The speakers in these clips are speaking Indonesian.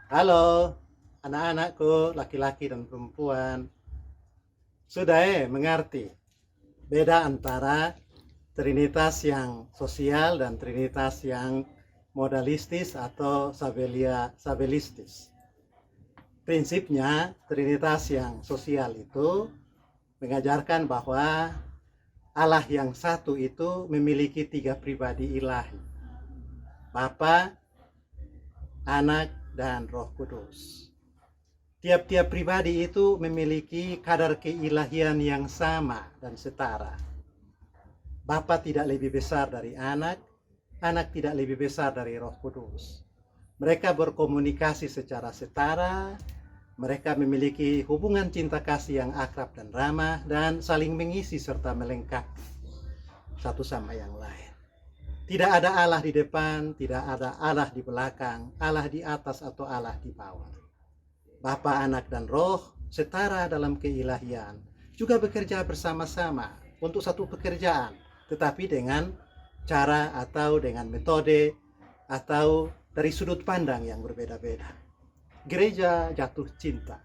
Halo, anak-anakku, laki-laki dan perempuan. Sudah mengerti beda antara trinitas yang sosial dan trinitas yang modalistis atau sabelistis. Prinsipnya, trinitas yang sosial itu mengajarkan bahwa Allah yang satu itu memiliki tiga pribadi ilahi. Bapa, Anak, dan Roh Kudus. Tiap-tiap pribadi itu memiliki kadar keilahian yang sama dan setara. Bapa tidak lebih besar dari anak, anak tidak lebih besar dari Roh Kudus. Mereka berkomunikasi secara setara, mereka memiliki hubungan cinta kasih yang akrab dan ramah, dan saling mengisi serta melengkapi satu sama yang lain. Tidak ada Allah di depan, tidak ada Allah di belakang, Allah di atas atau Allah di bawah. Bapa, Anak, dan Roh setara dalam keilahian, juga bekerja bersama-sama untuk satu pekerjaan, tetapi dengan cara atau dengan metode atau dari sudut pandang yang berbeda-beda. Gereja jatuh cinta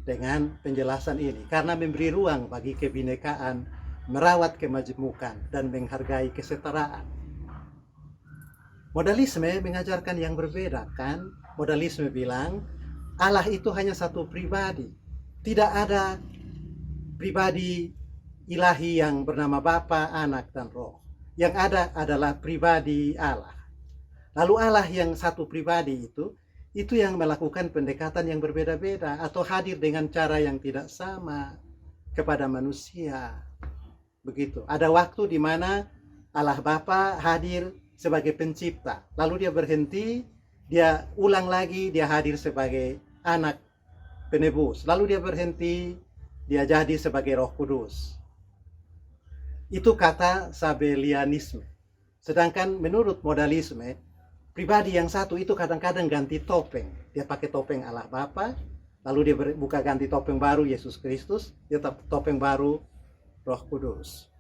dengan penjelasan ini karena memberi ruang bagi kebinekaan, merawat kemajemukan, dan menghargai kesetaraan. Modalisme mengajarkan yang berbeda, kan? Modalisme bilang Allah itu hanya satu pribadi. Tidak ada pribadi ilahi yang bernama Bapa, Anak, dan Roh. Yang ada adalah pribadi Allah. Lalu Allah yang satu pribadi itu yang melakukan pendekatan yang berbeda-beda atau hadir dengan cara yang tidak sama kepada manusia. Begitu. Ada waktu di mana Allah Bapa hadir sebagai pencipta. Lalu dia berhenti, dia ulang lagi, dia hadir sebagai anak penebus. Lalu dia berhenti, dia jadi sebagai Roh Kudus. Itu kata sabelianisme. Sedangkan menurut modalisme, pribadi yang satu itu kadang-kadang ganti topeng. Dia pakai topeng Allah Bapa, lalu dia buka ganti topeng baru Yesus Kristus, dia topeng baru Roh Kudus.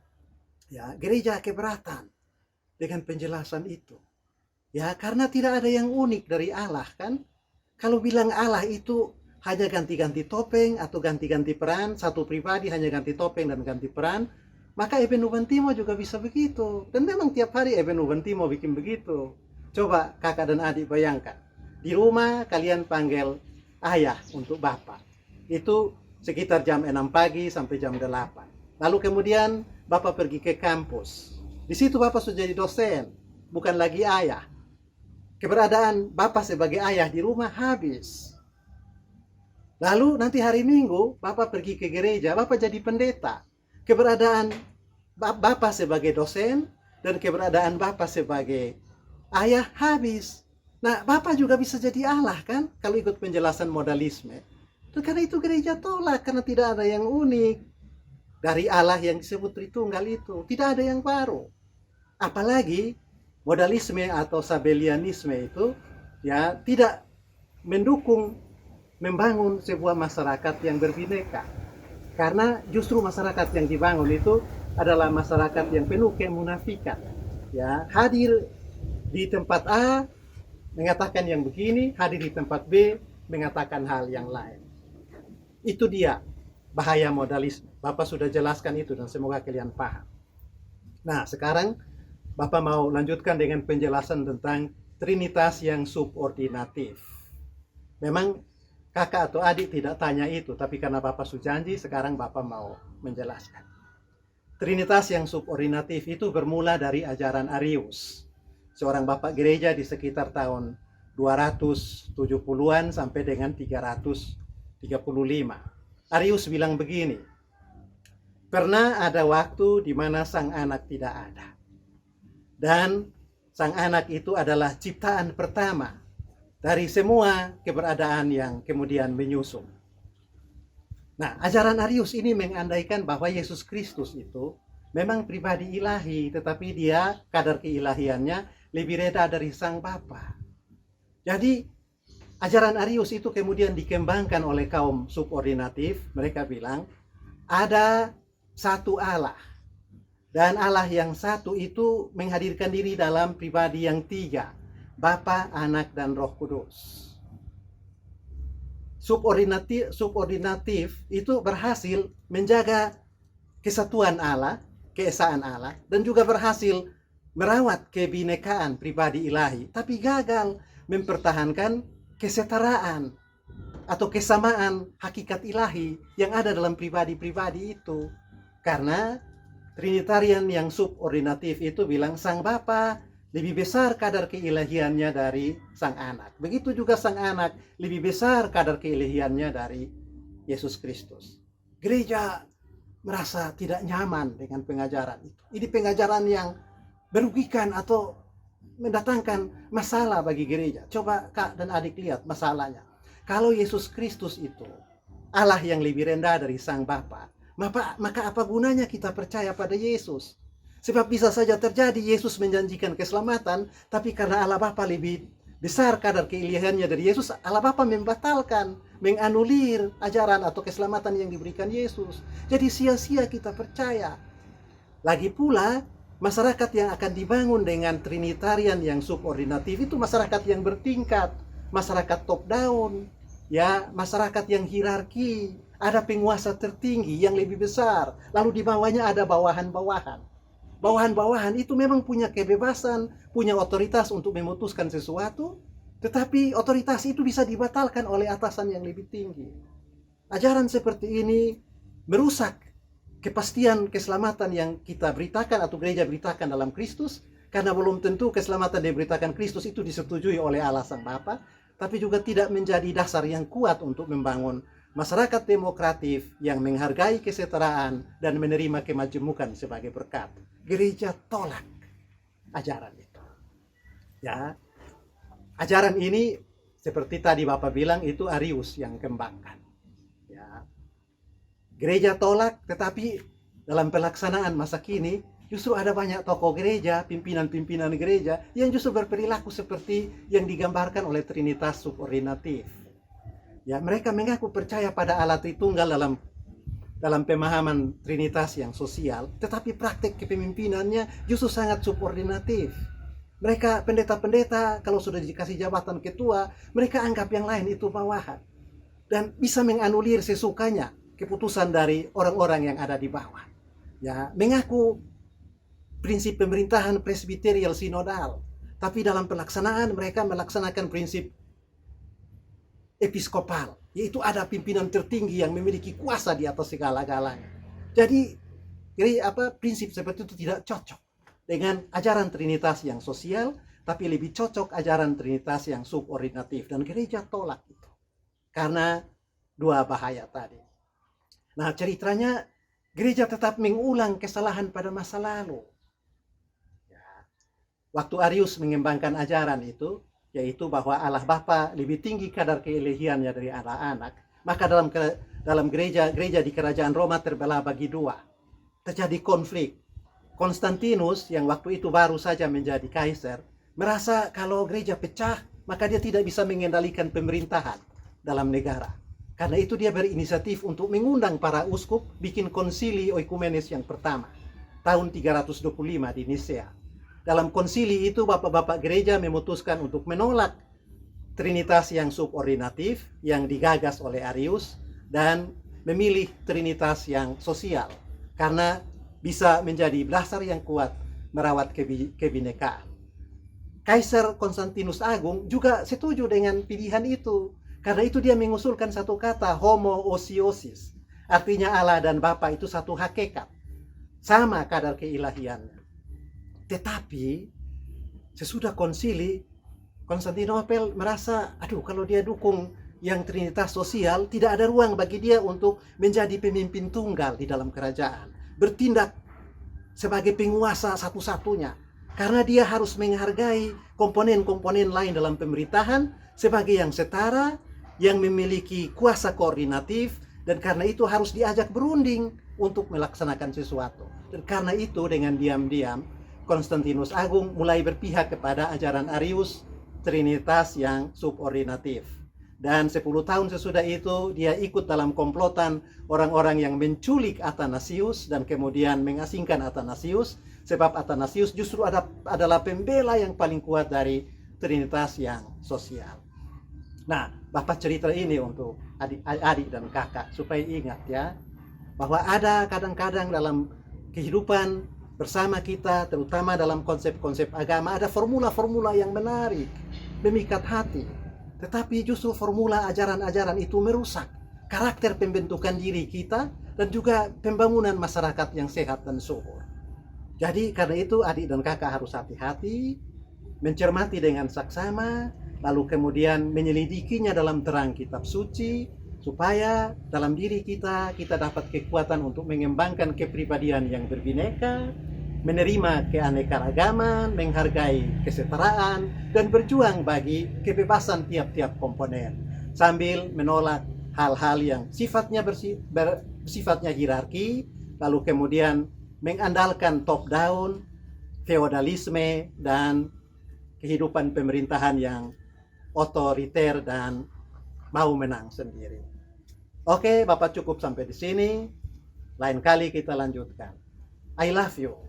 Ya, gereja keberatan dengan penjelasan itu. Ya, karena tidak ada yang unik dari Allah, kan? Kalau bilang Allah itu hanya ganti-ganti topeng atau ganti-ganti peran, satu pribadi hanya ganti topeng dan ganti peran, maka Eben Ubantimo juga bisa begitu. Dan memang tiap hari Eben Ubantimo bikin begitu. Coba kakak dan adik bayangkan. Di rumah kalian panggil ayah untuk bapak. Itu sekitar jam 6 pagi sampai jam 8. Lalu kemudian bapak pergi ke kampus. Di situ bapak sudah jadi dosen, bukan lagi ayah. Keberadaan bapak sebagai ayah di rumah habis. Lalu nanti hari Minggu bapak pergi ke gereja, bapak jadi pendeta. Keberadaan bapak sebagai dosen dan keberadaan bapak sebagai ayah habis. Nah, bapak juga bisa jadi Allah, kan? Kalau ikut penjelasan modalisme. Dan karena itu gereja tolak, karena tidak ada yang unik dari Allah yang disebut Tritunggal itu. Tidak ada yang baru. Apalagi modalisme atau sabelianisme itu ya tidak mendukung membangun sebuah masyarakat yang berbineka. Karena justru masyarakat yang dibangun itu adalah masyarakat yang penuh kemunafikan. Ya, hadir di tempat A mengatakan yang begini, hadir di tempat B mengatakan hal yang lain. Itu dia bahaya modalisme. Bapak sudah jelaskan itu dan semoga kalian paham. Nah, sekarang Bapak mau lanjutkan dengan penjelasan tentang trinitas yang subordinatif. Memang kakak atau adik tidak tanya itu, tapi karena Bapak sudah janji, sekarang Bapak mau menjelaskan. Trinitas yang subordinatif itu bermula dari ajaran Arius, seorang bapak gereja di sekitar tahun 270-an sampai dengan 335. Arius bilang begini, pernah ada waktu di mana sang anak tidak ada. Dan sang anak itu adalah ciptaan pertama dari semua keberadaan yang kemudian menyusul. Nah, ajaran Arius ini mengandaikan bahwa Yesus Kristus itu memang pribadi ilahi, tetapi dia kadar keilahiannya lebih rendah dari sang Bapa. Jadi, ajaran Arius itu kemudian dikembangkan oleh kaum subordinatif. Mereka bilang, ada satu Allah. Dan Allah yang satu itu menghadirkan diri dalam pribadi yang tiga. Bapa, Anak, dan Roh Kudus. subordinatif itu berhasil menjaga kesatuan Allah, keesaan Allah, dan juga berhasil merawat kebinekaan pribadi ilahi, tapi gagal mempertahankan kesetaraan atau kesamaan hakikat ilahi yang ada dalam pribadi-pribadi itu. Karena Trinitarian yang subordinatif itu bilang Sang Bapa lebih besar kadar keilahiannya dari Sang Anak. Begitu juga Sang Anak lebih besar kadar keilahiannya dari Yesus Kristus. Gereja merasa tidak nyaman dengan pengajaran itu. Ini pengajaran yang merugikan atau mendatangkan masalah bagi gereja. Coba Kak dan adik lihat masalahnya. Kalau Yesus Kristus itu Allah yang lebih rendah dari Sang Bapa, maka apa gunanya kita percaya pada Yesus? Sebab bisa saja terjadi Yesus menjanjikan keselamatan, tapi karena Allah Bapa lebih besar kadar keilahiannya dari Yesus, Allah Bapa membatalkan, menganulir ajaran atau keselamatan yang diberikan Yesus. Jadi sia-sia kita percaya. Lagi pula, masyarakat yang akan dibangun dengan Trinitarian yang subordinatif itu masyarakat yang bertingkat, masyarakat top down, ya, masyarakat yang hierarki, ada penguasa tertinggi yang lebih besar, lalu di bawahnya ada bawahan-bawahan. Bawahan-bawahan itu memang punya kebebasan, punya otoritas untuk memutuskan sesuatu, tetapi otoritas itu bisa dibatalkan oleh atasan yang lebih tinggi. Ajaran seperti ini merusak kepastian keselamatan yang kita beritakan atau gereja beritakan dalam Kristus, karena belum tentu keselamatan yang diberitakan Kristus itu disetujui oleh Allah Sang Bapa, tapi juga tidak menjadi dasar yang kuat untuk membangun masyarakat demokratif yang menghargai kesetaraan dan menerima kemajemukan sebagai berkat. Gereja tolak ajaran itu. Ya, ajaran ini seperti tadi Bapak bilang itu Arius yang kembangkan. Ya, gereja tolak, tetapi dalam pelaksanaan masa kini justru ada banyak tokoh gereja, pimpinan-pimpinan gereja yang justru berperilaku seperti yang digambarkan oleh Trinitas subordinatif. Ya, mereka mengaku percaya pada Allah Tritunggal dalam pemahaman Trinitas yang sosial, tetapi praktek kepemimpinannya justru sangat subordinatif. Mereka pendeta-pendeta kalau sudah dikasih jabatan ketua, mereka anggap yang lain itu bawahan dan bisa menganulir sesukanya keputusan dari orang-orang yang ada di bawah. Ya, mengaku prinsip pemerintahan presbiterial sinodal, tapi dalam pelaksanaan mereka melaksanakan prinsip episkopal, yaitu ada pimpinan tertinggi yang memiliki kuasa di atas segala-galanya. Jadi prinsip seperti itu tidak cocok dengan ajaran Trinitas yang sosial, tapi lebih cocok ajaran Trinitas yang subordinatif, dan gereja tolak itu karena dua bahaya tadi. Nah, ceritanya gereja tetap mengulang kesalahan pada masa lalu. Ya. Waktu Arius mengembangkan ajaran itu, yaitu bahwa Allah Bapa lebih tinggi kadar keilahiannya dari Allah Anak, maka dalam gereja di kerajaan Roma terbelah bagi dua. Terjadi konflik. Konstantinus yang waktu itu baru saja menjadi kaisar merasa kalau gereja pecah, maka dia tidak bisa mengendalikan pemerintahan dalam negara. Karena itu dia berinisiatif untuk mengundang para uskup bikin konsili oikumenes yang pertama tahun 325 di Nisea. Dalam konsili itu bapak-bapak gereja memutuskan untuk menolak Trinitas yang subordinatif yang digagas oleh Arius dan memilih Trinitas yang sosial karena bisa menjadi dasar yang kuat merawat kebinekaan. Kaisar Konstantinus Agung juga setuju dengan pilihan itu. Karena itu dia mengusulkan satu kata, homoousiosis. Artinya Allah dan Bapa itu satu hakikat. Sama kadar keilahiannya. Tetapi sesudah konsili, Konstantinopel merasa, kalau dia dukung yang Trinitas sosial, tidak ada ruang bagi dia untuk menjadi pemimpin tunggal di dalam kerajaan. Bertindak sebagai penguasa satu-satunya. Karena dia harus menghargai komponen-komponen lain dalam pemerintahan sebagai yang setara, yang memiliki kuasa koordinatif, dan karena itu harus diajak berunding untuk melaksanakan sesuatu. Dan karena itu dengan diam-diam Konstantinus Agung mulai berpihak kepada ajaran Arius, Trinitas yang subordinatif. Dan 10 tahun sesudah itu dia ikut dalam komplotan orang-orang yang menculik Athanasius dan kemudian mengasingkan Athanasius, sebab Athanasius justru adalah pembela yang paling kuat dari Trinitas yang sosial. Nah, Bapak cerita ini untuk adik dan kakak supaya ingat ya, bahwa ada kadang-kadang dalam kehidupan bersama kita, terutama dalam konsep-konsep agama, ada formula-formula yang menarik, memikat hati. Tetapi justru formula ajaran-ajaran itu merusak karakter pembentukan diri kita dan juga pembangunan masyarakat yang sehat dan subur. Jadi karena itu adik dan kakak harus hati-hati, mencermati dengan saksama, lalu kemudian menyelidikinya dalam terang kitab suci, supaya dalam diri kita dapat kekuatan untuk mengembangkan kepribadian yang berbineka, menerima keanekaragaman, menghargai kesetaraan, dan berjuang bagi kebebasan tiap-tiap komponen, sambil menolak hal-hal yang sifatnya bersifatnya hierarki, lalu kemudian mengandalkan top down, feodalisme, dan kehidupan pemerintahan yang otoriter dan mau menang sendiri. Oke, Bapak cukup sampai di sini. Lain kali kita lanjutkan. I love you.